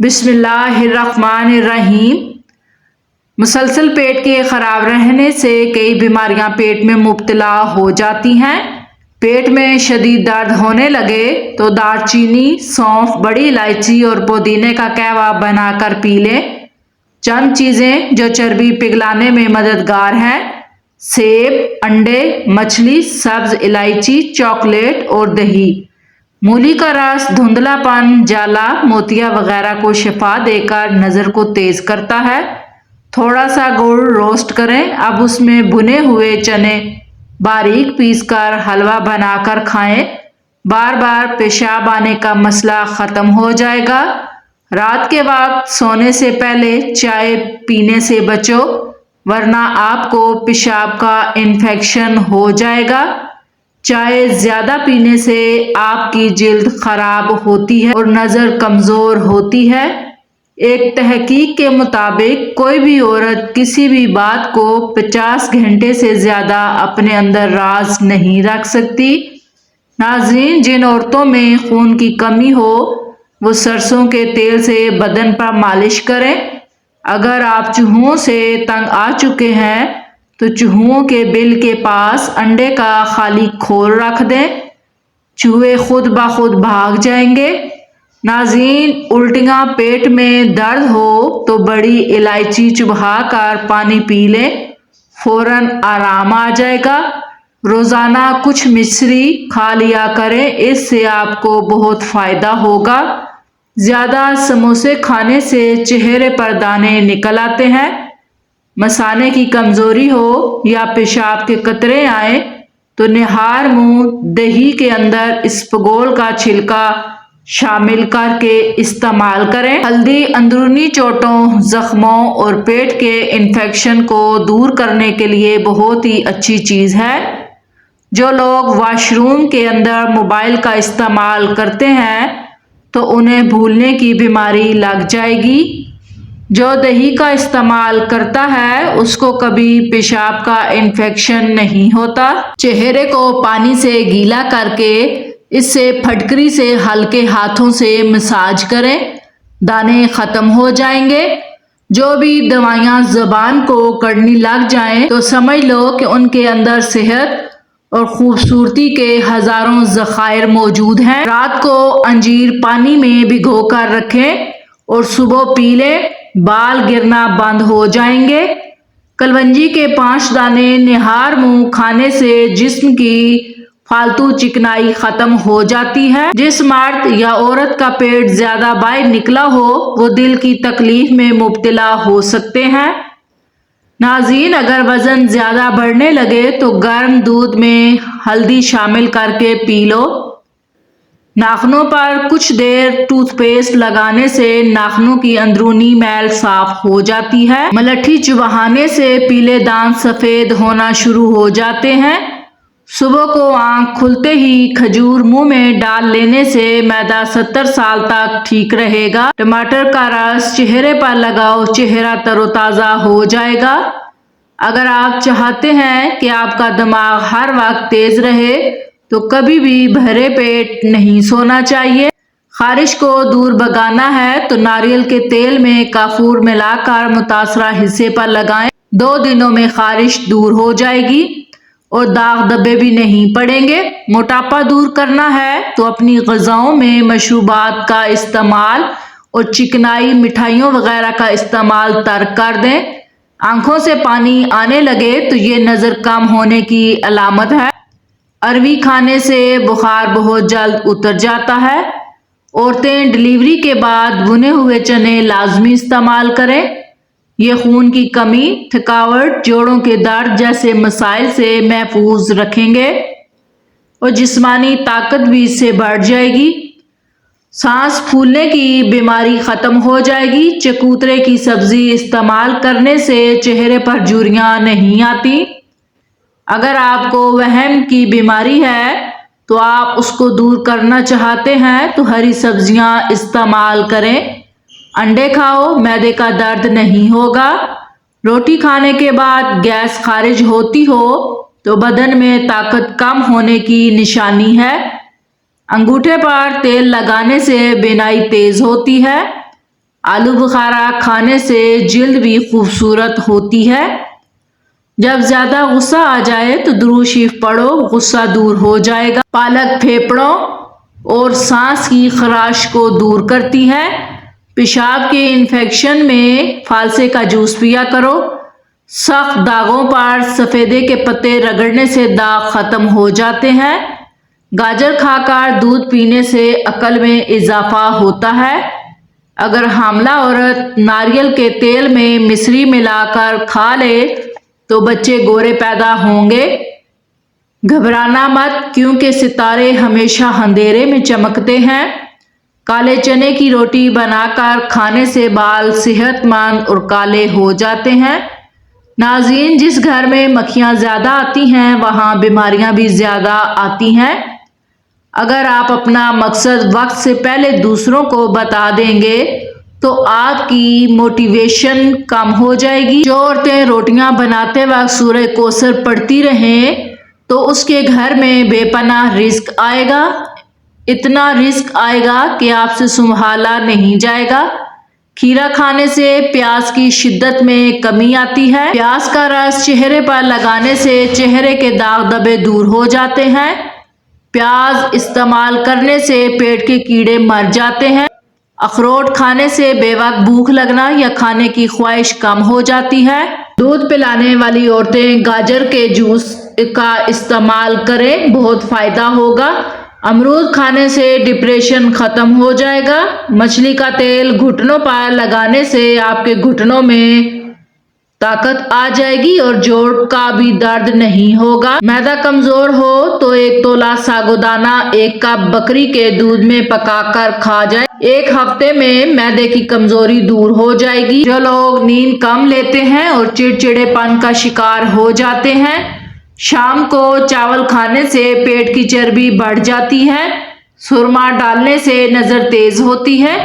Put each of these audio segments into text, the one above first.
بسم اللہ الرحمن الرحیم۔ مسلسل پیٹ کے خراب رہنے سے کئی بیماریاں پیٹ میں مبتلا ہو جاتی ہیں۔ پیٹ میں شدید درد ہونے لگے تو دار چینی، سونف، بڑی الائچی اور پودینے کا قہوہ بنا کر پی لیں۔ چند چیزیں جو چربی پگھلانے میں مددگار ہیں: سیب، انڈے، مچھلی، سبز الائچی، چاکلیٹ اور دہی۔ مولی کا رس دھندلا پن، جالا، موتیا وغیرہ کو شفا دے کر نظر کو تیز کرتا ہے۔ تھوڑا سا گڑ روسٹ کریں، اب اس میں بھنے ہوئے چنے باریک پیس کر حلوہ بنا کر کھائیں۔ بار بار پیشاب آنے کا مسئلہ ختم ہو جائے گا۔ رات کے وقت سونے سے پہلے چائے پینے سے بچو، ورنہ آپ کو پیشاب کا انفیکشن ہو جائے گا۔ چائے زیادہ پینے سے آپ کی جلد خراب ہوتی ہے اور نظر کمزور ہوتی ہے۔ ایک تحقیق کے مطابق کوئی بھی عورت کسی بھی بات کو 50 گھنٹے سے زیادہ اپنے اندر راز نہیں رکھ سکتی۔ ناظرین، جن عورتوں میں خون کی کمی ہو وہ سرسوں کے تیل سے بدن پر مالش کریں۔ اگر آپ چوہوں سے تنگ آ چکے ہیں تو چوہوں کے بل کے پاس انڈے کا خالی کھول رکھ دیں، چوہے خود بخود بھاگ جائیں گے۔ ناظرین، الٹیاں، پیٹ میں درد ہو تو بڑی الائچی چبا کر پانی پی لیں، فوراً آرام آ جائے گا۔ روزانہ کچھ مچھلی کھا لیا کریں، اس سے آپ کو بہت فائدہ ہوگا۔ زیادہ سموسے کھانے سے چہرے پر دانے نکل آتے ہیں۔ مثانے کی کمزوری ہو یا پیشاب کے قطرے آئیں تو نہار منہ دہی کے اندر اسپغول کا چھلکا شامل کر کے استعمال کریں۔ ہلدی اندرونی چوٹوں، زخموں اور پیٹ کے انفیکشن کو دور کرنے کے لیے بہت ہی اچھی چیز ہے۔ جو لوگ واش روم کے اندر موبائل کا استعمال کرتے ہیں تو انہیں بھولنے کی بیماری لگ جائے گی۔ جو دہی کا استعمال کرتا ہے اس کو کبھی پیشاب کا انفیکشن نہیں ہوتا۔ چہرے کو پانی سے گیلا کر کے اس سے پھٹکری سے ہلکے ہاتھوں سے مساج کریں، دانے ختم ہو جائیں گے۔ جو بھی دوائیاں زبان کو کڑنی لگ جائیں تو سمجھ لو کہ ان کے اندر صحت اور خوبصورتی کے ہزاروں ذخائر موجود ہیں۔ رات کو انجیر پانی میں بھگو کر رکھیں اور صبح پی لیں، بال گرنا بند ہو جائیں گے۔ کلونجی کے 5 دانے نہار منہ کھانے سے جسم کی فالتو چکنائی ختم ہو جاتی ہے۔ جس مرد یا عورت کا پیٹ زیادہ باہر نکلا ہو وہ دل کی تکلیف میں مبتلا ہو سکتے ہیں۔ ناظرین، اگر وزن زیادہ بڑھنے لگے تو گرم دودھ میں ہلدی شامل کر کے پی لو۔ ناخنوں پر کچھ دیر ٹوتھ پیسٹ لگانے سے ناخنوں کی اندرونی میل صاف ہو جاتی ہے۔ ملٹھی چبانے سے پیلے دانت سفید ہونا شروع ہو جاتے ہیں۔ صبح کو آنکھ کھلتے ہی کھجور منہ میں ڈال لینے سے معدہ 70 سال تک ٹھیک رہے گا۔ ٹماٹر کا رس چہرے پر لگاؤ، چہرہ تر و تازہ ہو جائے گا۔ اگر آپ چاہتے ہیں کہ آپ کا دماغ ہر وقت تیز رہے تو کبھی بھی بھرے پیٹ نہیں سونا چاہیے۔ خارش کو دور بھگانا ہے تو ناریل کے تیل میں کافور ملا کر متاثرہ حصے پر لگائیں، 2 دنوں میں خارش دور ہو جائے گی اور داغ دھبے بھی نہیں پڑیں گے۔ موٹاپا دور کرنا ہے تو اپنی غذاؤں میں مشروبات کا استعمال اور چکنائی، مٹھائیوں وغیرہ کا استعمال ترک کر دیں۔ آنکھوں سے پانی آنے لگے تو یہ نظر کم ہونے کی علامت ہے۔ اروی کھانے سے بخار بہت جلد اتر جاتا ہے۔ عورتیں ڈلیوری کے بعد بھنے ہوئے چنے لازمی استعمال کریں۔ یہ خون کی کمی، تھکاوٹ، جوڑوں کے درد جیسے مسائل سے محفوظ رکھیں گے اور جسمانی طاقت بھی اس سے بڑھ جائے گی۔ سانس پھولنے کی بیماری ختم ہو جائے گی۔ چکوترے کی سبزی استعمال کرنے سے چہرے پر جھریاں نہیں آتی۔ اگر آپ کو وہم کی بیماری ہے تو آپ اس کو دور کرنا چاہتے ہیں تو ہری سبزیاں استعمال کریں۔ انڈے کھاؤ، معدے کا درد نہیں ہوگا۔ روٹی کھانے کے بعد گیس خارج ہوتی ہو تو بدن میں طاقت کم ہونے کی نشانی ہے۔ انگوٹھے پر تیل لگانے سے بینائی تیز ہوتی ہے۔ آلو بخارا کھانے سے جلد بھی خوبصورت ہوتی ہے۔ جب زیادہ غصہ آ جائے تو درود شریف پڑھو، غصہ دور ہو جائے گا۔ پالک پھیپھڑوں اور سانس کی خراش کو دور کرتی ہے۔ پیشاب کے انفیکشن میں فالسے کا جوس پیا کرو۔ سخت داغوں پر سفیدے کے پتے رگڑنے سے داغ ختم ہو جاتے ہیں۔ گاجر کھا کر دودھ پینے سے عقل میں اضافہ ہوتا ہے۔ اگر حاملہ عورت ناریل کے تیل میں مصری ملا کر کھا لے تو بچے گورے پیدا ہوں گے۔ گھبرانا مت، کیونکہ ستارے ہمیشہ اندھیرے میں چمکتے ہیں۔ کالے چنے کی روٹی بنا کر کھانے سے بال صحت مند اور کالے ہو جاتے ہیں۔ ناظرین، جس گھر میں مکھیاں زیادہ آتی ہیں وہاں بیماریاں بھی زیادہ آتی ہیں۔ اگر آپ اپنا مقصد وقت سے پہلے دوسروں کو بتا دیں گے تو آپ کی موٹیویشن کم ہو جائے گی۔ جو عورتیں روٹیاں بناتے وقت سورہ کوثر پڑھتی رہیں تو اس کے گھر میں بے پناہ رزق آئے گا۔ اتنا رزق آئے گا کہ آپ سے سنبھالا نہیں جائے گا۔ کھیرا کھانے سے پیاس کی شدت میں کمی آتی ہے۔ پیاز کا رس چہرے پر لگانے سے چہرے کے داغ دھبے دور ہو جاتے ہیں۔ پیاز استعمال کرنے سے پیٹ کے کیڑے مر جاتے ہیں۔ اخروٹ کھانے سے بے وقت بھوک لگنا یا کھانے کی خواہش کم ہو جاتی ہے۔ دودھ پلانے والی عورتیں گاجر کے جوس کا استعمال کریں، بہت فائدہ ہوگا۔ امرود کھانے سے ڈپریشن ختم ہو جائے گا۔ مچھلی کا تیل گھٹنوں پر لگانے سے آپ کے گھٹنوں میں طاقت آ جائے گی اور جوڑ کا بھی درد نہیں ہوگا۔ معدہ کمزور ہو تو 1 تولہ ساگودانہ 1 کپ بکری کے دودھ میں پکا کر کھا جائے، 1 ہفتے میں معدے کی کمزوری دور ہو جائے گی۔ جو لوگ نیند کم لیتے ہیں اور چڑچڑے پن کا شکار ہو جاتے ہیں، شام کو چاول کھانے سے پیٹ کی چربی بڑھ جاتی ہے۔ سرما ڈالنے سے نظر تیز ہوتی ہے۔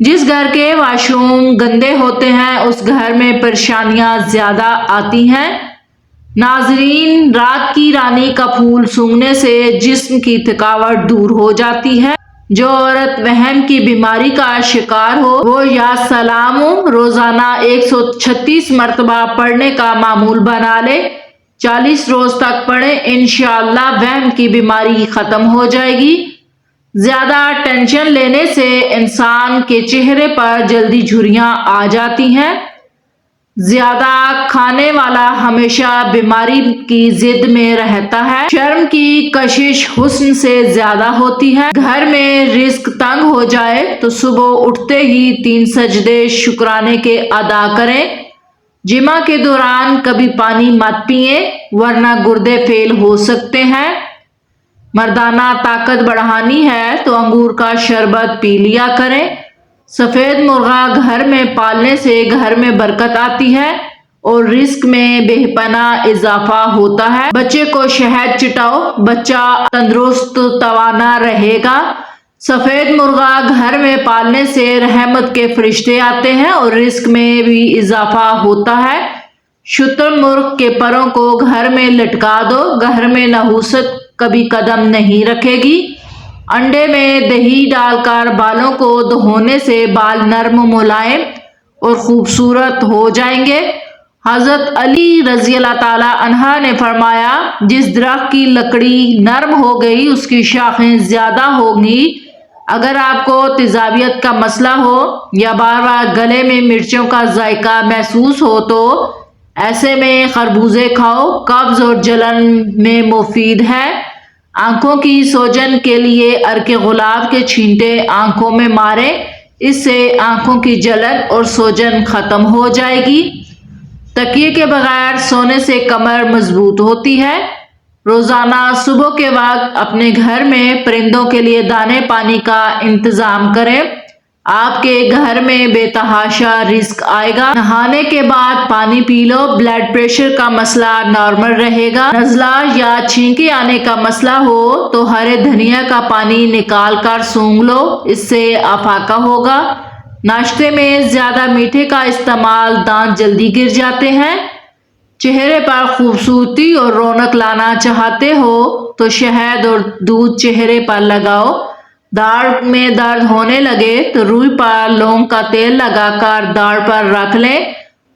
جس گھر کے واش روم گندے ہوتے ہیں اس گھر میں پریشانیاں زیادہ آتی ہیں۔ ناظرین، رات کی رانی کا پھول سونگھنے سے جسم کی تھکاوٹ دور ہو جاتی ہے۔ جو عورت وہم کی بیماری کا شکار ہو وہ یا سلام روزانہ 136 مرتبہ پڑھنے کا معمول بنا لے۔ 40 روز تک پڑھیں، انشاءاللہ وہم کی بیماری ختم ہو جائے گی۔ زیادہ ٹینشن لینے سے انسان کے چہرے پر جلدی جھریاں آ جاتی ہیں۔ زیادہ کھانے والا ہمیشہ بیماری کی زد میں رہتا ہے۔ شرم کی کشش حسن سے زیادہ ہوتی ہے۔ گھر میں رزق تنگ ہو جائے تو صبح اٹھتے ہی 3 سجدے شکرانے کے ادا کریں۔ جمعہ کے دوران کبھی پانی مت پئیں ورنہ گردے فیل ہو سکتے ہیں۔ مردانہ طاقت بڑھانی ہے تو انگور کا شربت پی لیا کریں۔ سفید مرغا گھر میں پالنے سے گھر میں برکت آتی ہے اور رزق میں بے پناہ اضافہ ہوتا ہے۔ بچے کو شہد چٹاؤ، بچہ تندرست توانا رہے گا۔ سفید مرغا گھر میں پالنے سے رحمت کے فرشتے آتے ہیں اور رزق میں بھی اضافہ ہوتا ہے۔ شتر مرغ کے پروں کو گھر میں لٹکا دو، گھر میں نحوست کبھی قدم نہیں رکھے گی۔ انڈے میں دہی ڈال کر بالوں کو دھونے سے بال نرم ملائم اور خوبصورت ہو جائیں گے۔ حضرت علی رضی اللہ تعالی عنہ نے فرمایا، جس درخت کی لکڑی نرم ہو گئی اس کی شاخیں زیادہ ہوں گی۔ اگر آپ کو تیزابیت کا مسئلہ ہو یا بار بار گلے میں مرچوں کا ذائقہ محسوس ہو تو ایسے میں خربوزے کھاؤ، قبض اور جلن میں مفید ہے۔ آنکھوں کی سوجن کے لیے عرق گلاب کے چھینٹے آنکھوں میں ماریں، اس سے آنکھوں کی جلن اور سوجن ختم ہو جائے گی۔ تکیے کے بغیر سونے سے کمر مضبوط ہوتی ہے۔ روزانہ صبح کے وقت اپنے گھر میں پرندوں کے لیے دانے پانی کا انتظام کریں، آپ کے گھر میں بے تحاشا رزق آئے گا۔ نہانے کے بعد پانی پی لو، بلڈ پریشر کا مسئلہ نارمل رہے گا۔ نزلہ یا چھینکیں آنے کا مسئلہ ہو تو ہرے دھنیا کا پانی نکال کر سونگھ لو، اس سے افاقہ ہوگا۔ ناشتے میں زیادہ میٹھے کا استعمال دانت جلدی گر جاتے ہیں۔ چہرے پر خوبصورتی اور رونق لانا چاہتے ہو تو شہد اور دودھ چہرے پر لگاؤ، داڑھ میں درد ہونے لگے تو روئی پر لونگ کا تیل لگا کر داڑھ پر رکھ لیں،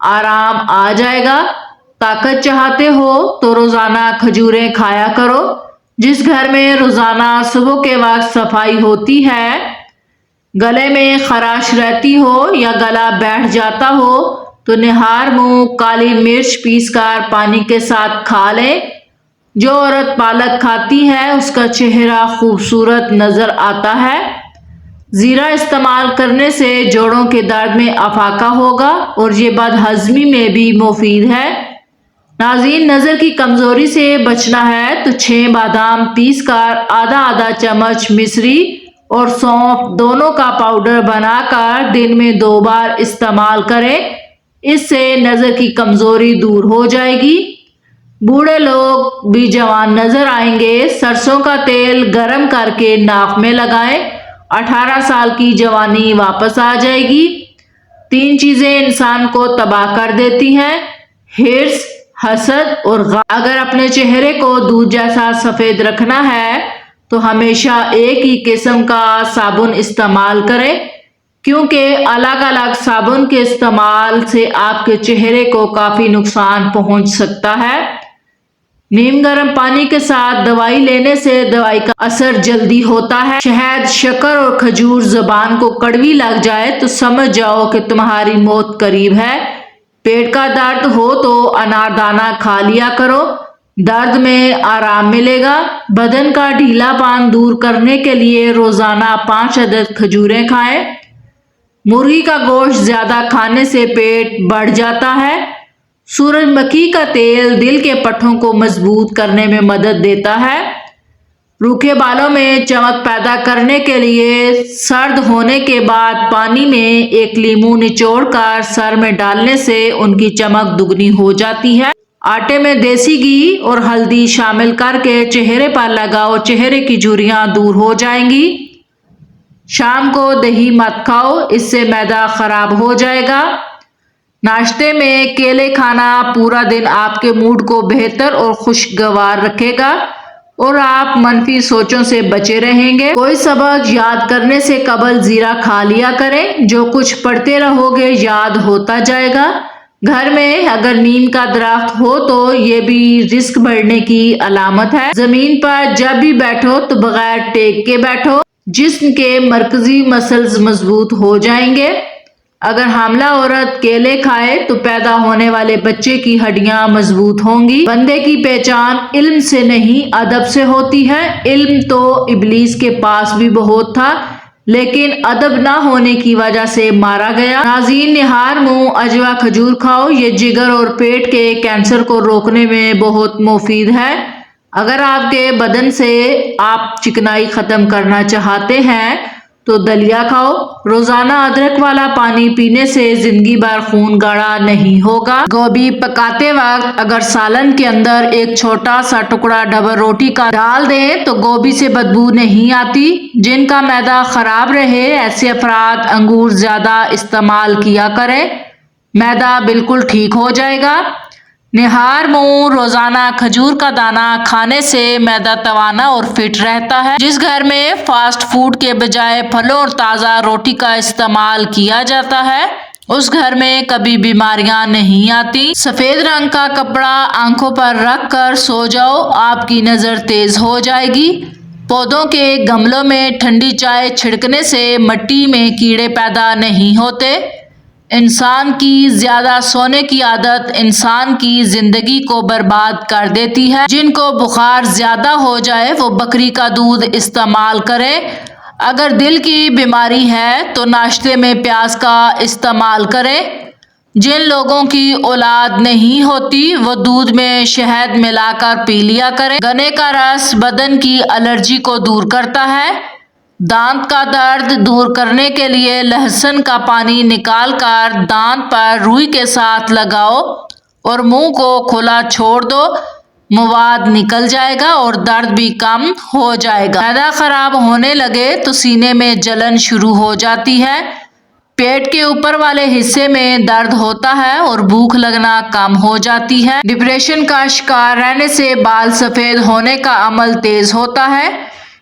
آرام آ جائے گا۔ طاقت چاہتے ہو تو روزانہ کھجوریں کھایا کرو۔ جس گھر میں روزانہ صبح کے وقت صفائی ہوتی ہے، گلے میں خراش رہتی ہو یا گلا بیٹھ جاتا ہو تو نہار منہ کالی مرچ پیس کر پانی کے ساتھ کھا لیں۔ جو عورت پالک کھاتی ہے اس کا چہرہ خوبصورت نظر آتا ہے۔ زیرہ استعمال کرنے سے جوڑوں کے درد میں افاقہ ہوگا اور یہ بد ہضمی میں بھی مفید ہے۔ ناظرین، نظر کی کمزوری سے بچنا ہے تو 6 بادام پیس کر آدھا چمچ مصری اور سونف دونوں کا پاؤڈر بنا کر دن میں 2 بار استعمال کریں۔ اس سے نظر کی کمزوری دور ہو جائے گی۔ بوڑھے لوگ بھی جوان نظر آئیں گے۔ سرسوں کا تیل گرم کر کے ناک میں لگائیں، 18 سال کی جوانی واپس آ جائے گی۔ 3 چیزیں انسان کو تباہ کر دیتی ہیں: ہرس، حسد اور غم۔ اگر اپنے چہرے کو دودھ جیسا سفید رکھنا ہے تو ہمیشہ ایک ہی قسم کا صابن استعمال کریں، کیونکہ الگ الگ صابن کے استعمال سے آپ کے چہرے کو کافی نقصان پہنچ سکتا ہے۔ نیم گرم پانی کے ساتھ دوائی لینے سے دوائی کا اثر جلدی ہوتا ہے۔ شہد، شکر اور کھجور زبان کو کڑوی لگ جائے تو سمجھ جاؤ کہ تمہاری موت قریب ہے۔ پیٹ کا درد ہو تو انار دانہ کھا لیا کرو، درد میں آرام ملے گا۔ بدن کا ڈھیلا پان دور کرنے کے لیے روزانہ 5 عدد کھجوریں کھائیں۔ مرغی کا گوشت زیادہ کھانے سے پیٹ بڑھ جاتا ہے۔ سورج مکھی کا تیل دل کے پٹھوں کو مضبوط کرنے میں مدد دیتا ہے۔ روکھے بالوں میں چمک پیدا کرنے کے لیے سرد ہونے کے بعد پانی میں 1 لیموں نچوڑ کر سر میں ڈالنے سے ان کی چمک دگنی ہو جاتی ہے۔ آٹے میں دیسی گھی اور ہلدی شامل کر کے چہرے پر لگاؤ، چہرے کی جھریاں دور ہو جائیں گی۔ شام کو دہی مت کھاؤ، اس سے معدہ خراب ہو جائے گا۔ ناشتے میں کیلے کھانا پورا دن آپ کے موڈ کو بہتر اور خوشگوار رکھے گا اور آپ منفی سوچوں سے بچے رہیں گے۔ کوئی سبق یاد کرنے سے قبل زیرہ کھا لیا کریں، جو کچھ پڑھتے رہو گے یاد ہوتا جائے گا۔ گھر میں اگر نیم کا درخت ہو تو یہ بھی رزق بڑھنے کی علامت ہے۔ زمین پر جب بھی بیٹھو تو بغیر ٹیک کے بیٹھو، جسم کے مرکزی مسلز مضبوط ہو جائیں گے۔ اگر حاملہ عورت کیلے کھائے تو پیدا ہونے والے بچے کی ہڈیاں مضبوط ہوں گی۔ بندے کی پہچان علم سے نہیں ادب سے ہوتی ہے۔ علم تو ابلیس کے پاس بھی بہت تھا، لیکن ادب نہ ہونے کی وجہ سے مارا گیا۔ ناظرین، نہار منہ اجوا کھجور کھاؤ، یہ جگر اور پیٹ کے کینسر کو روکنے میں بہت مفید ہے۔ اگر آپ کے بدن سے آپ چکنائی ختم کرنا چاہتے ہیں تو دلیا کھاؤ۔ روزانہ ادرک والا پانی پینے سے زندگی بھر خون گاڑھا نہیں ہوگا۔ گوبھی پکاتے وقت اگر سالن کے اندر ایک چھوٹا سا ٹکڑا ڈبل روٹی کا ڈال دیں تو گوبھی سے بدبو نہیں آتی۔ جن کا معدہ خراب رہے ایسے افراد انگور زیادہ استعمال کیا کریں، معدہ بالکل ٹھیک ہو جائے گا۔ نہار منہ روزانہ کھجور کا دانہ کھانے سے معدہ توانا اور فٹ رہتا ہے۔ جس گھر میں فاسٹ فوڈ کے بجائے پھلوں اور تازہ روٹی کا استعمال کیا جاتا ہے اس گھر میں کبھی بیماریاں نہیں آتی۔ سفید رنگ کا کپڑا آنکھوں پر رکھ کر سو جاؤ، آپ کی نظر تیز ہو جائے گی۔ پودوں کے گملوں میں ٹھنڈی چائے چھڑکنے سے مٹی میں کیڑے پیدا نہیں ہوتے۔ انسان کی زیادہ سونے کی عادت انسان کی زندگی کو برباد کر دیتی ہے۔ جن کو بخار زیادہ ہو جائے وہ بکری کا دودھ استعمال کریں۔ اگر دل کی بیماری ہے تو ناشتے میں پیاز کا استعمال کریں۔ جن لوگوں کی اولاد نہیں ہوتی وہ دودھ میں شہد ملا کر پی لیا کریں۔ گنے کا رس بدن کی الرجی کو دور کرتا ہے۔ دانت کا درد دور کرنے کے لیے لہسن کا پانی نکال کر دانت پر روئی کے ساتھ لگاؤ اور منہ کو کھلا چھوڑ دو، مواد نکل جائے گا اور درد بھی کم ہو جائے گا۔ معدہ خراب ہونے لگے تو سینے میں جلن شروع ہو جاتی ہے، پیٹ کے اوپر والے حصے میں درد ہوتا ہے اور بھوک لگنا کم ہو جاتی ہے۔ ڈپریشن کا شکار رہنے سے بال سفید ہونے کا عمل تیز ہوتا ہے۔